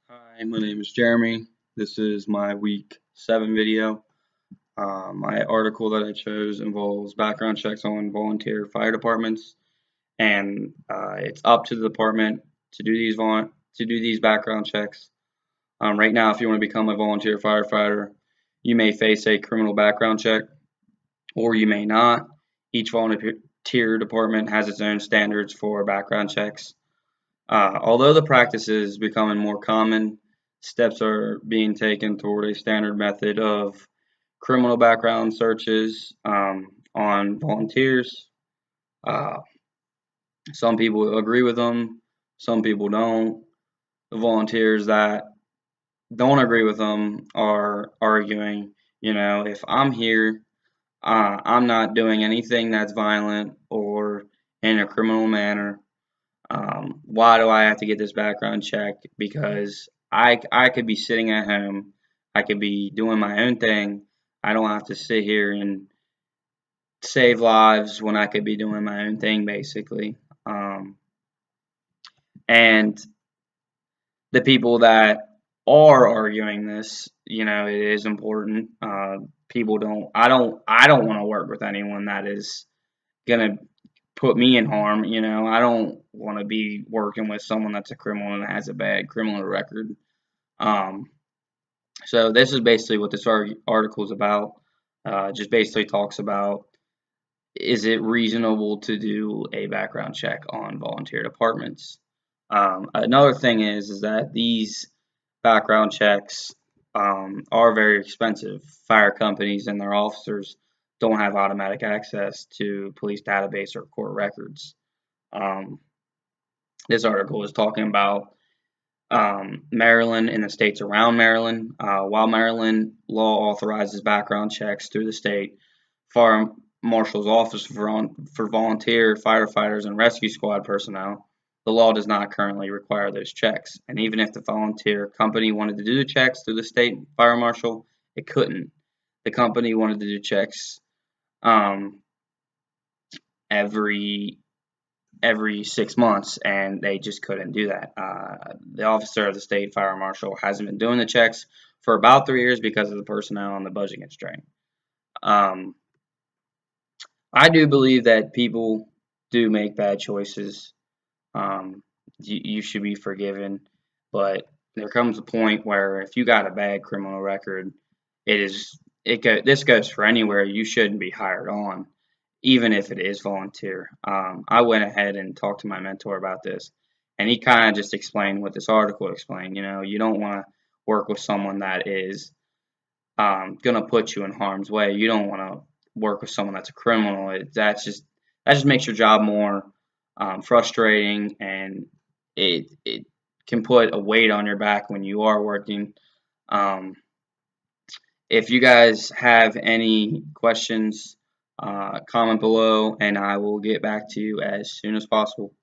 Hi, my name is Jeremy. This is my week 7 video. My article that I chose involves background checks on volunteer fire departments, and it's up to the department to do these background checks. Right now, if you want to become a volunteer firefighter, you may face a criminal background check, or you may not. Each volunteer department has its own standards for background checks. Although the practice is becoming more common, steps are being taken toward a standard method of criminal background searches on volunteers. Uh, some people agree with them, some people don't. The volunteers that don't agree with them are arguing, if I'm here, I'm not doing anything that's violent or in a criminal manner. Why do I have to get this background check? Because I could be sitting at home, I could be doing my own thing. I don't have to sit here and save lives when I could be doing my own thing, basically. And the people that are arguing this, it is important. People don't. I don't want to work with anyone that is gonna put me in harm. I don't want to be working with someone that's a criminal and has a bad criminal record. Um, so this is basically what this article is about. Just basically talks about, is it reasonable to do a background check on volunteer departments? Another thing is that these background checks are very expensive. Fire companies and their officers don't have automatic access to police database or court records. Um, this article is talking about Maryland and the states around Maryland. While Maryland law authorizes background checks through the state, Fire Marshal's Office for volunteer firefighters and rescue squad personnel, the law does not currently require those checks. And even if the volunteer company wanted to do the checks through the state fire marshal, it couldn't. The company wanted to do checks um, every 6 months, and they just couldn't do that. The officer of the state fire marshal hasn't been doing the checks for about 3 years because of the personnel and the budget constraint. Um, I do believe that people do make bad choices. You should be forgiven, but there comes a point where if you got a bad criminal record, this goes for anywhere. You shouldn't be hired on, even if it is volunteer. I went ahead and talked to my mentor about this, and he kind of just explained what this article explained. You don't want to work with someone that is going to put you in harm's way. You don't want to work with someone that's a criminal. That just makes your job more frustrating, and it can put a weight on your back when you are working. Um, if you guys have any questions, comment below, and I will get back to you as soon as possible.